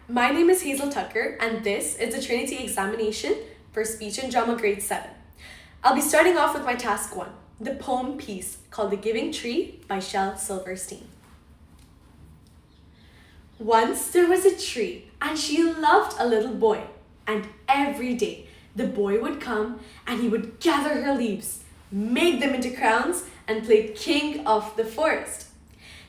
my name is Hazel Tucker and this is the Trinity examination for Speech and Drama Grade 7. I'll be starting off with my task 1, the poem piece called The Giving Tree by Shel Silverstein. Once there was a tree and she loved a little boy, and every day the boy would come and he would gather her leaves, make them into crowns and play king of the forest.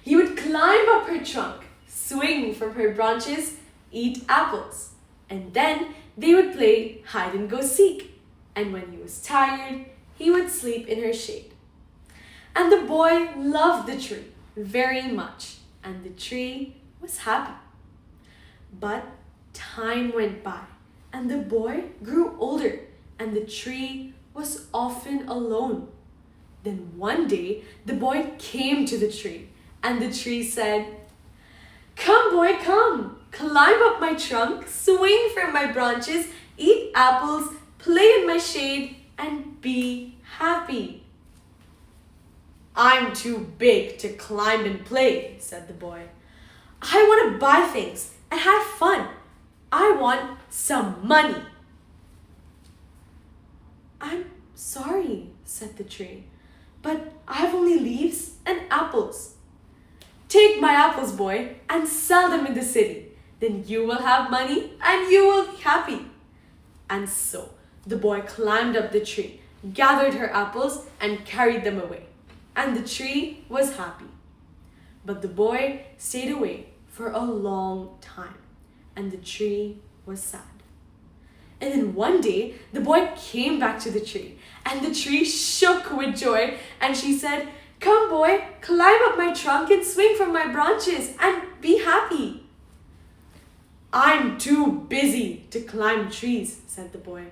He would climb up her trunk, swing from her branches, eat apples, and then they would play hide and go seek, and when he was tired, he would sleep in her shade. And the boy loved the tree very much, and the tree was happy. But time went by, and the boy grew older, and the tree was often alone. Then one day, the boy came to the tree, and the tree said, "Come, boy, come, climb up my trunk, swing from my branches, eat apples, play in my shade, and be happy." "I'm too big to climb and play," said the boy. "I want to buy things and have fun. I want some money." "I'm sorry," said the tree, "but I have only leaves and apples." "Take my apples, boy, and sell them in the city. Then you will have money and you will be happy." And so the boy climbed up the tree, gathered her apples, and carried them away. And the tree was happy. But the boy stayed away for a long time, and the tree was sad. And then one day, the boy came back to the tree, and the tree shook with joy, and she said, "Come, boy, climb up my trunk and swing from my branches and be happy." "I'm too busy to climb trees," said the boy.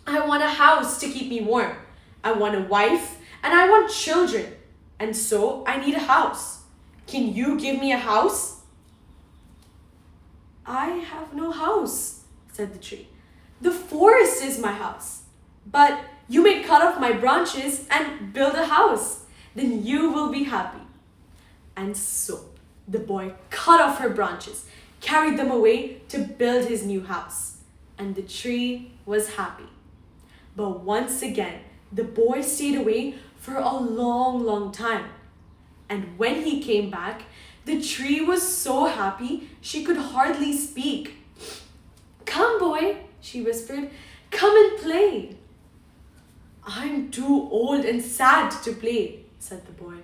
"I want a house to keep me warm. I want a wife and I want children, and so I need a house. Can you give me a house?" "I have no house," said the tree. "The forest is my house. But you may cut off my branches and build a house. Then you will be happy." And so the boy cut off her branches, carried them away to build his new house, and the tree was happy. But once again, the boy stayed away for a long time. And when he came back, the tree was so happy she could hardly speak. "Come, boy," she whispered, "come and play." "I'm too old and sad to play," said the boy.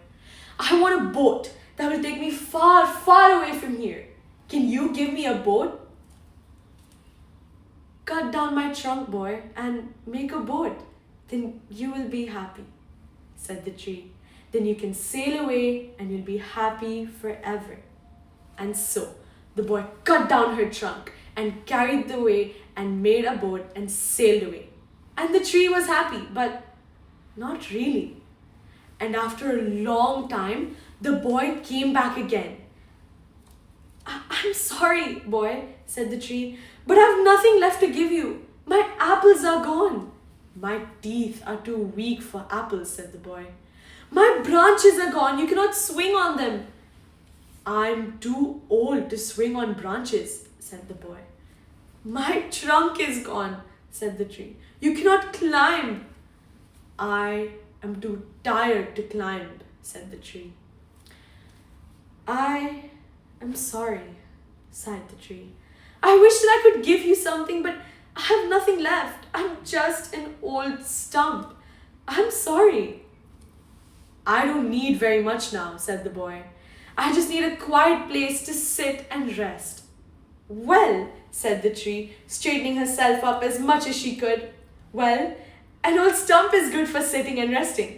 "I want a boat that will take me far, far away from here. Can you give me a boat?" "Cut down my trunk, boy, and make a boat. Then you will be happy," said the tree. "Then you can sail away and you'll be happy forever." And so the boy cut down her trunk and carried the way and made a boat and sailed away. And the tree was happy, but not really. And after a long time, the boy came back again. "I'm sorry, boy," said the tree, "but I have nothing left to give you. My apples are gone." "My teeth are too weak for apples," said the boy. "My branches are gone. You cannot swing on them." "I'm too old to swing on branches," said the boy. "My trunk is gone," said the tree. "You cannot climb." "I am too tired to climb," said the tree. "I am sorry," sighed the tree. "I wish that I could give you something, but I have nothing left. I'm just an old stump. I'm sorry." "I don't need very much now," said the boy. "I just need a quiet place to sit and rest." "Well," said the tree, straightening herself up as much as she could, "well, an old stump is good for sitting and resting.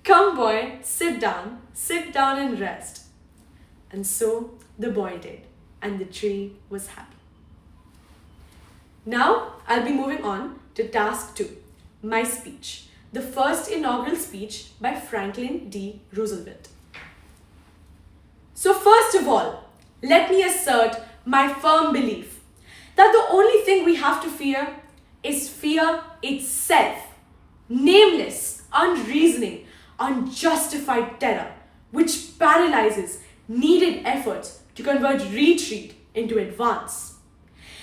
Come, boy, sit down and rest." And so the boy did, and the tree was happy. Now I'll be moving on to task 2, my speech, the first inaugural speech by Franklin D. Roosevelt. So first of all, let me assert my firm belief that the only thing we have to fear is fear itself. Nameless, unreasoning, unjustified terror, which paralyzes needed efforts to convert retreat into advance.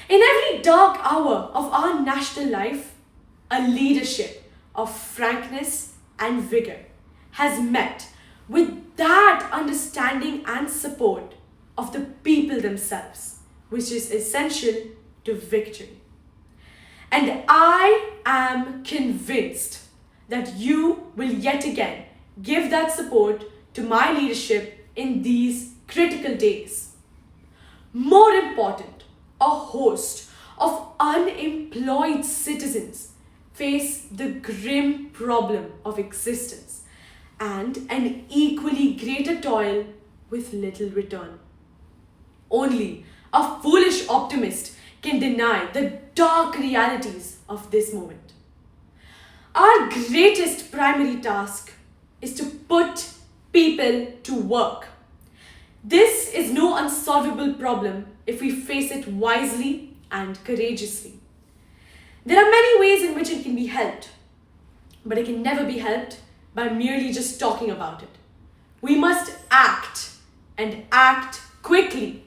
In every dark hour of our national life, a leadership of frankness and vigor has met with that understanding and support of the people themselves, which is essential to victory. And I am convinced that you will yet again give that support to my leadership in these critical days. More important, a host of unemployed citizens face the grim problem of existence and an equally greater toil with little return. Only a foolish optimist can deny the dark realities of this moment. Our greatest primary task is to put people to work. This is no unsolvable problem if we face it wisely and courageously. There are many ways in which it can be helped, but it can never be helped by merely just talking about it. We must act and act quickly.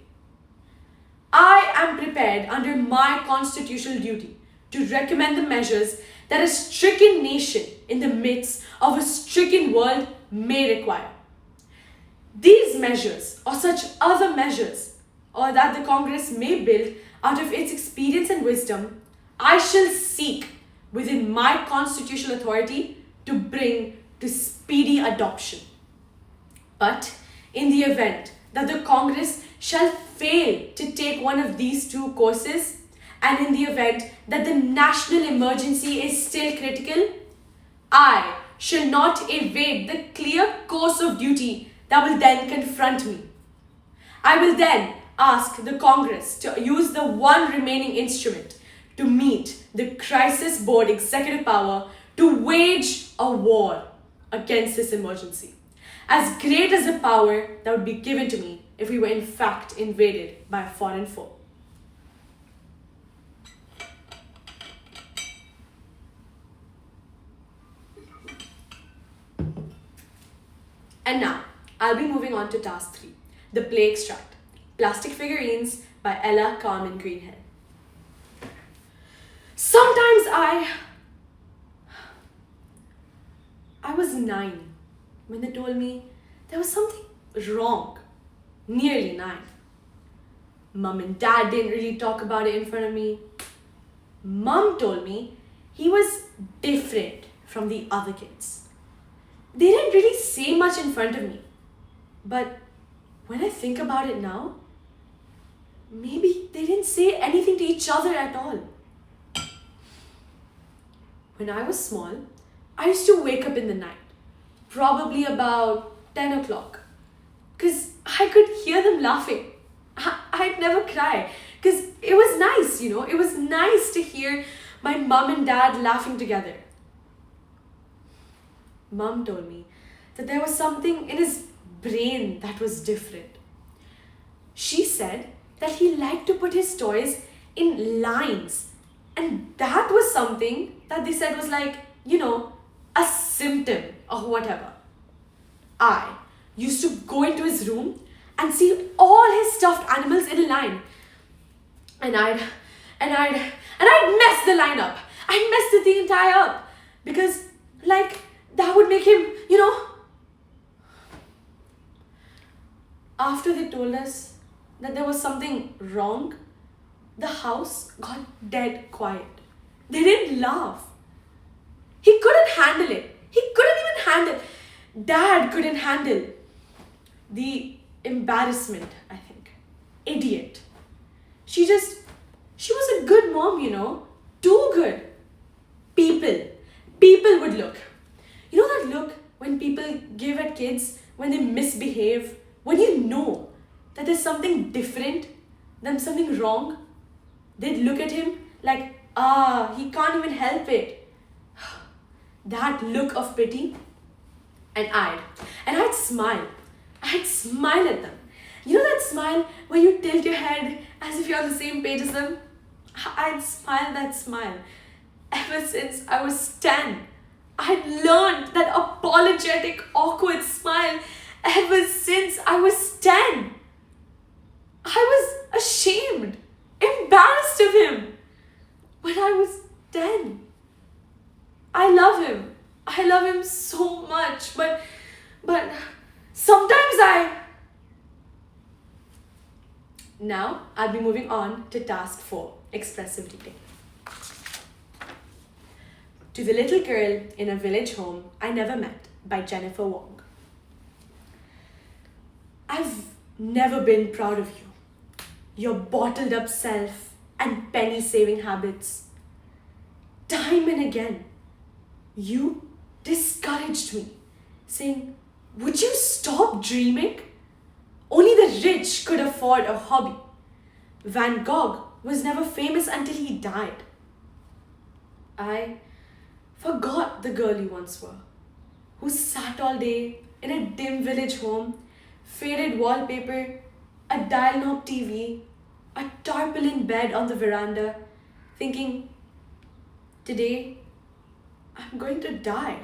I am prepared under my constitutional duty to recommend the measures that a stricken nation in the midst of a stricken world may require. These measures or such other measures or that the Congress may build out of its experience and wisdom, I shall seek within my constitutional authority to bring to speedy adoption. But in the event that the Congress shall fail to take one of these two courses, and in the event that the national emergency is still critical, I shall not evade the clear course of duty that will then confront me. I will then ask the Congress to use the one remaining instrument to meet the crisis board executive power to wage a war against this emergency, as great as the power that would be given to me if we were in fact invaded by a foreign foe. And now, I'll be moving on to task 3, the play extract, Plastic Figurines by Ella Carmen Greenhill. Sometimes I was 9 when they told me there was something wrong. Nearly 9. Mum and Dad didn't really talk about it in front of me. Mum told me he was different from the other kids. They didn't really say much in front of me. But when I think about it now, maybe they didn't say anything to each other at all. When I was small, I used to wake up in the night, probably about 10 o'clock, because I could hear them laughing. I'd never cry, because it was nice, it was nice to hear my mum and dad laughing together. Mum told me that there was something in his brain that was different. She said that he liked to put his toys in lines, and that was something that they said was like, a symptom or whatever. I used to go into his room and see all his stuffed animals in a line. And I'd mess the line up. I'd mess the thing entire up. Because, that would make him, After they told us that there was something wrong, the house got dead quiet. They didn't laugh. He couldn't handle it. He couldn't even handle. Dad couldn't handle the embarrassment, I think. Idiot. She was a good mom, Too good. People would look. You know that look when people give at kids when they misbehave? When you know that there's something different, there's something wrong, they'd look at him like, he can't even help it. That look of pity. And I'd smile. I'd smile at them. You know that smile where you tilt your head as if you're on the same page as them? I'd smile that smile. Ever since I was 10, I'd learned that apologetic, awkward smile ever since I was 10. I was ashamed. embarrassed of him when I was 10. I love him. I love him so much, but sometimes Now, I'll be moving on to task 4, expressive reading. To the Little Girl in a Village Home I Never Met by Jennifer Wong. I've never been proud of you, your bottled up self and penny saving habits. Time and again, you discouraged me, saying, "Would you stop dreaming? Only the rich could afford a hobby. Van Gogh was never famous until he died." I forgot the girl you once were, who sat all day in a dim village home, faded wallpaper, a dial knob TV, a tarpaulin bed on the veranda, thinking, "Today, I'm going to die."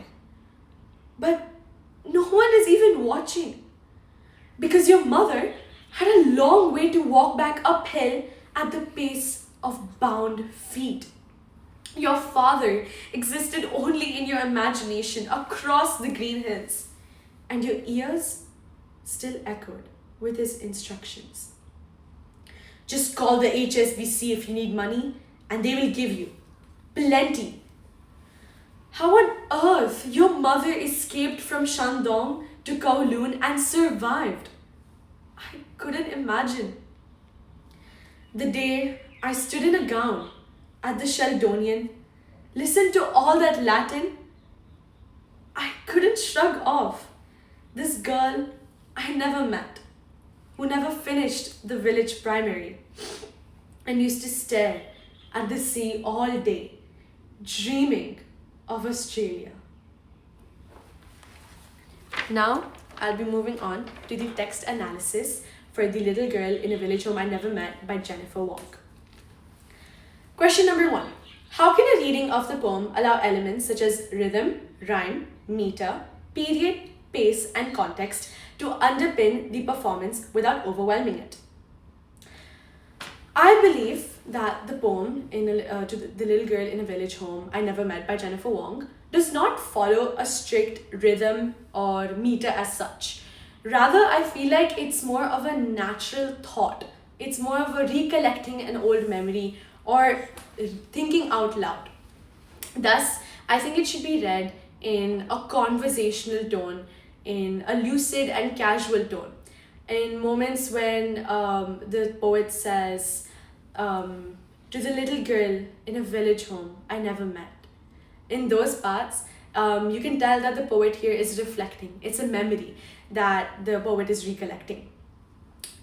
But no one is even watching, because your mother had a long way to walk back uphill at the pace of bound feet. Your father existed only in your imagination across the green hills, and your ears still echoed with his instructions. "Just call the HSBC if you need money, and they will give you plenty." How on earth your mother escaped from Shandong to Kowloon and survived? I couldn't imagine. The day I stood in a gown at the Sheldonian, listened to all that Latin, I couldn't shrug off this girl I never met, who never finished the village primary and used to stare at the sea all day, dreaming of Australia. Now, I'll be moving on to the text analysis for The Little Girl in a Village Home I Never Met by Jennifer Wong. Question number 1. How can a reading of the poem allow elements such as rhythm, rhyme, meter, period, pace, and context to underpin the performance without overwhelming it? I believe that the poem to the Little Girl in a Village Home I Never Met by Jennifer Wong does not follow a strict rhythm or meter as such. Rather, I feel like it's more of a natural thought. It's more of a recollecting an old memory or thinking out loud. Thus, I think it should be read in a conversational tone, in a lucid and casual tone. In moments when the poet says, "To the little girl in a village home I never met." In those parts, you can tell that the poet here is reflecting. It's a memory that the poet is recollecting.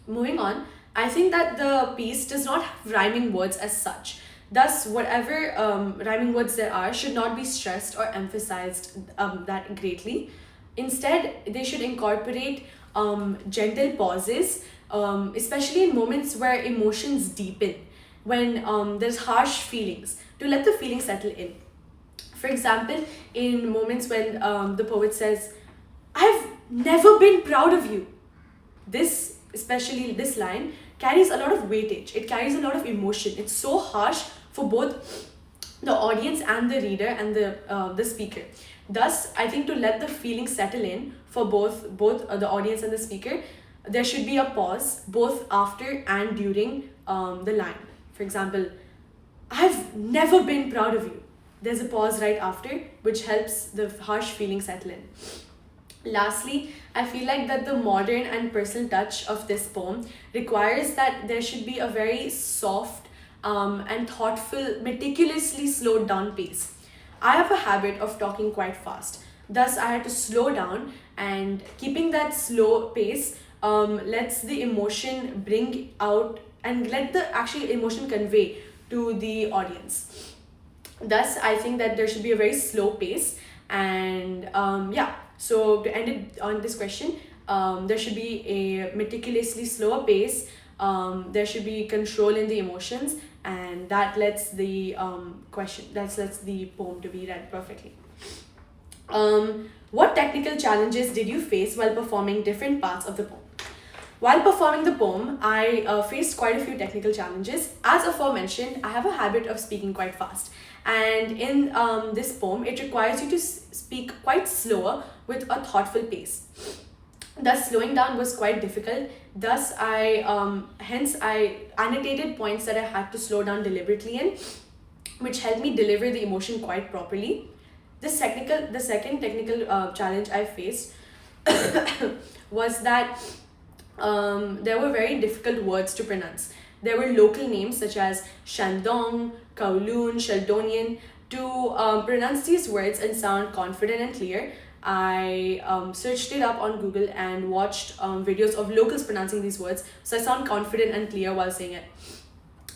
Moving on, I think that the piece does not have rhyming words as such. Thus, whatever rhyming words there are should not be stressed or emphasized that greatly. Instead, they should incorporate gentle pauses, especially in moments where emotions deepen, when there's harsh feelings, to let the feelings settle in. For example, in moments when the poet says, "I've never been proud of you." Especially this line, carries a lot of weightage. It carries a lot of emotion. It's so harsh for both the audience and the reader and the speaker. Thus, I think to let the feelings settle in for both the audience and the speaker, there should be a pause both after and during the line. For example, "I've never been proud of you." There's a pause right after, which helps the harsh feeling settle in. Lastly, I feel like that the modern and personal touch of this poem requires that there should be a very soft and thoughtful, meticulously slowed down pace. I have a habit of talking quite fast. Thus, I had to slow down, and keeping that slow pace lets the emotion bring out and let the actual emotion convey to the audience. Thus, I think that there should be a very slow pace, and so to end it on this question, there should be a meticulously slower pace, there should be control in the emotions, and that lets the poem to be read perfectly. What technical challenges did you face while performing different parts of the poem? While performing the poem, I faced quite a few technical challenges. As aforementioned, I have a habit of speaking quite fast. And in this poem, it requires you to speak quite slower with a thoughtful pace. Thus, slowing down was quite difficult. Thus, hence I annotated points that I had to slow down deliberately in, which helped me deliver the emotion quite properly. The second technical challenge I faced was that there were very difficult words to pronounce. There were local names such as Shandong, Kowloon, Sheldonian. To pronounce these words and sound confident and clear, I searched it up on Google and watched videos of locals pronouncing these words, so I sound confident and clear while saying it.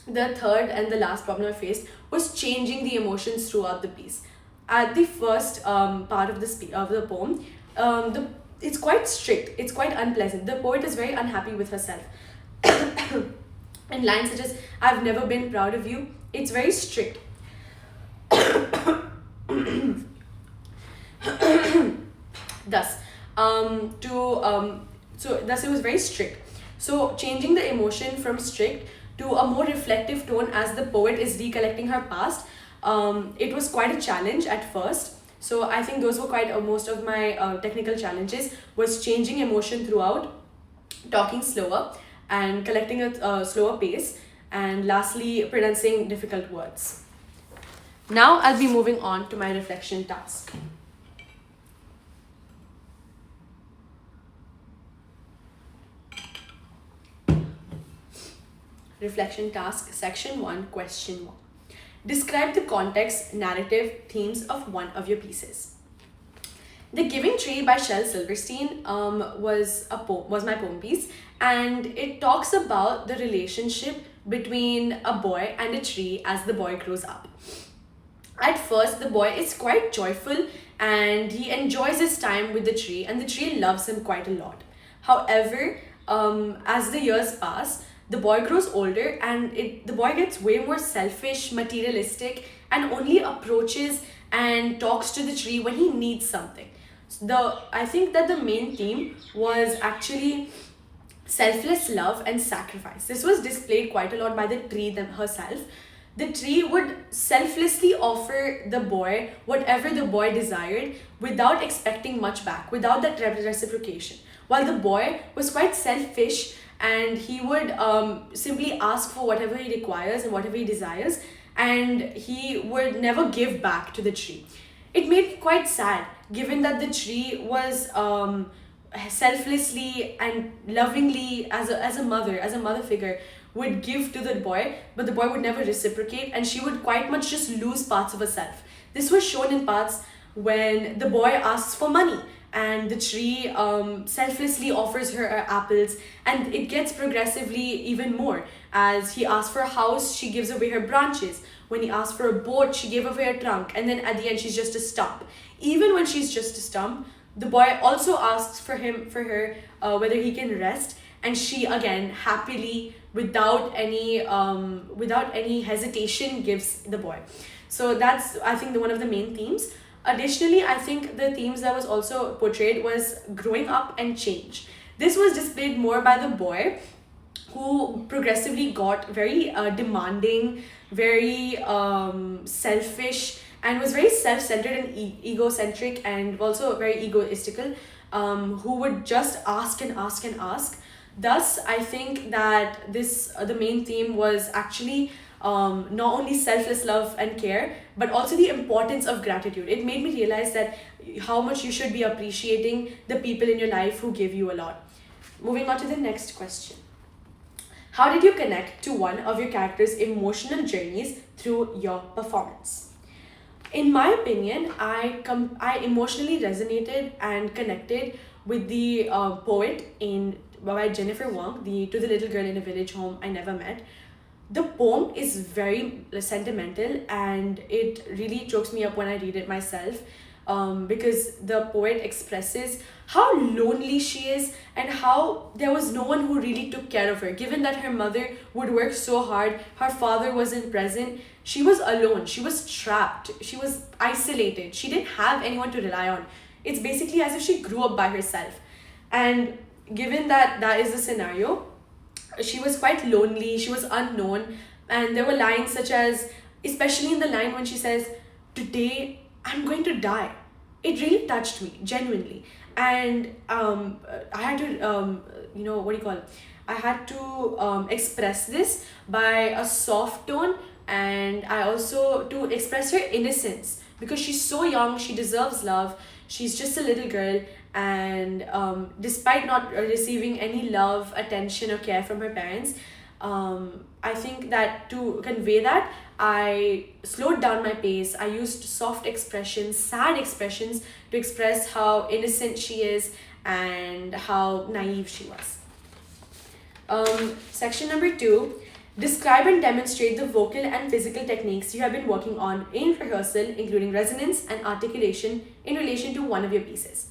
The third and the last problem I faced was changing the emotions throughout the piece. At the first part of the poem, it's quite strict, it's quite unpleasant. The poet is very unhappy with herself. In lines such as, I've never been proud of you, it's very strict. Thus, thus it was very strict. So changing the emotion from strict to a more reflective tone as the poet is recollecting her past, it was quite a challenge at first. So I think those were quite most of my technical challenges, was changing emotion throughout, talking slower, and collecting a slower pace, and lastly pronouncing difficult words. Now I'll be moving on to my reflection task. Reflection task, section 1, question 1. Describe the context, narrative, themes of one of your pieces. The Giving Tree by Shel Silverstein was my poem piece, and it talks about the relationship between a boy and a tree as the boy grows up. At first, the boy is quite joyful and he enjoys his time with the tree, and the tree loves him quite a lot. However, as the years pass, the boy grows older and the boy gets way more selfish, materialistic, and only approaches and talks to the tree when he needs something. I think that the main theme was actually selfless love and sacrifice. This was displayed quite a lot by the tree herself. The tree would selflessly offer the boy whatever the boy desired without expecting much back, without that reciprocation. While the boy was quite selfish and he would simply ask for whatever he requires and whatever he desires, and he would never give back to the tree. It made me quite sad, given that the tree was selflessly and lovingly, as a mother figure, would give to the boy, but the boy would never reciprocate, and she would quite much just lose parts of herself. This was shown in parts when the boy asks for money and the tree selflessly offers her apples, and it gets progressively even more. As he asks for a house, she gives away her branches. When he asks for a boat, she gave away her trunk, and then at the end she's just a stump. Even when she's just a stump, the boy also asks for her whether he can rest, and she again happily, without any hesitation, gives the boy. So that's, I think, one of the main themes. Additionally, I think the themes that was also portrayed was growing up and change. This was displayed more by the boy, who progressively got very demanding, very selfish, and was very self-centered and egocentric, and also very egoistical, who would just ask and ask and ask. Thus, I think that the main theme was actually not only selfless love and care, but also the importance of gratitude. It made me realize that how much you should be appreciating the people in your life who give you a lot. Moving on to the next question. How did you connect to one of your characters' emotional journeys through your performance? In my opinion, I emotionally resonated and connected with the poet by Jennifer Wong, To the Little Girl in a Village Home I Never Met. The poem is very sentimental, and it really chokes me up when I read it myself, because the poet expresses how lonely she is and how there was no one who really took care of her. Given that her mother would work so hard, her father wasn't present, she was alone, she was trapped, she was isolated, she didn't have anyone to rely on. It's basically as if she grew up by herself. And given that that is the scenario, she was quite lonely, she was unknown, and there were lines such as, especially in the line when she says, "Today I'm going to die." It really touched me, genuinely. And I had to, what do you call it? I had to express this by a soft tone, and I also to express her innocence because she's so young, she deserves love. She's just a little girl, and despite not receiving any love, attention, or care from her parents, I think that to convey that, I slowed down my pace. I used soft expressions, sad expressions to express how innocent she is and how naive she was. Section number 2. Describe and demonstrate the vocal and physical techniques you have been working on in rehearsal, including resonance and articulation in relation to one of your pieces.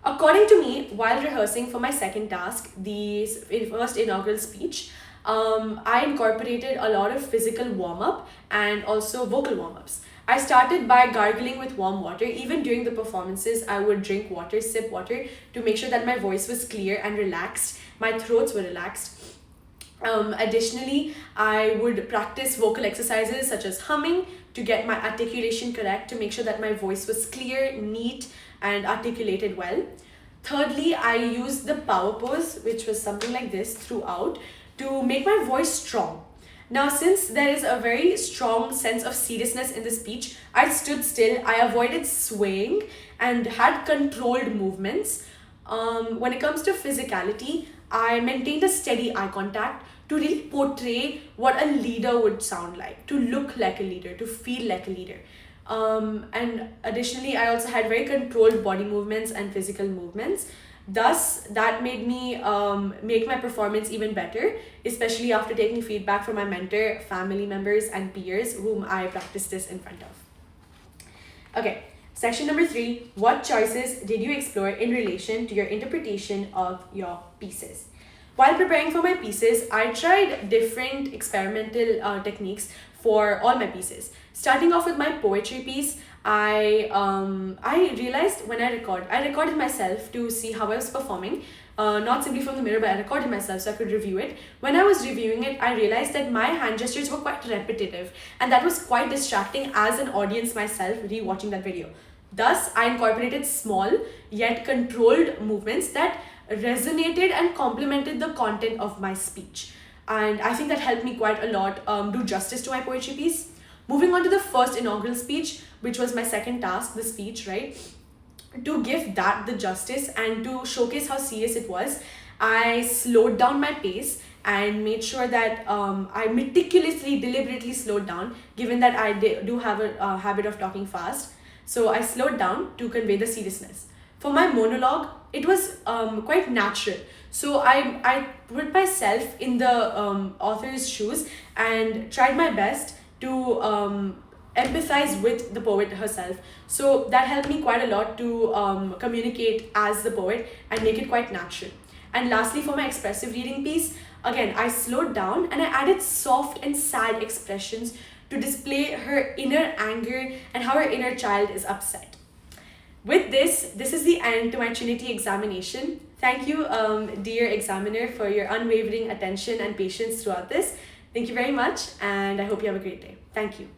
According to me, while rehearsing for my second task, the first inaugural speech, I incorporated a lot of physical warm-up and also vocal warm-ups. I started by gargling with warm water. Even during the performances, I would drink water, sip water, to make sure that my voice was clear and relaxed. My throats were relaxed. Additionally, I would practice vocal exercises such as humming to get my articulation correct, to make sure that my voice was clear, neat, and articulated well. Thirdly, I used the power pose, which was something like this throughout, to make my voice strong. Now, since there is a very strong sense of seriousness in the speech, I stood still, I avoided swaying, and had controlled movements. When it comes to physicality, I maintained a steady eye contact to really portray what a leader would sound like, to look like a leader, to feel like a leader. And additionally, I also had very controlled body movements and physical movements. Thus, that made me make my performance even better, especially after taking feedback from my mentor, family members, and peers whom I practiced this in front of. Okay, section number 3. What choices did you explore in relation to your interpretation of your pieces? While preparing for my pieces, I tried different experimental techniques for all my pieces. Starting off with my poetry piece, I realized when I recorded myself to see how I was performing, not simply from the mirror, but I recorded myself so I could review it. When I was reviewing it, I realized that my hand gestures were quite repetitive, and that was quite distracting as an audience myself re-watching that video. Thus, I incorporated small yet controlled movements that resonated and complemented the content of my speech. And I think that helped me quite a lot do justice to my poetry piece. Moving on to the first inaugural speech, which was my second task, the speech, right? To give that the justice and to showcase how serious it was, I slowed down my pace and made sure that I meticulously, deliberately slowed down, given that I do have a habit of talking fast. So I slowed down to convey the seriousness. For my monologue, it was quite natural. So I put myself in the author's shoes and tried my best to empathize with the poet herself. So that helped me quite a lot to communicate as the poet and make it quite natural. And lastly, for my expressive reading piece, again, I slowed down and I added soft and sad expressions to display her inner anger and how her inner child is upset. With this is the end to my Trinity examination. Thank you, dear examiner, for your unwavering attention and patience throughout this. Thank you very much, and I hope you have a great day. Thank you.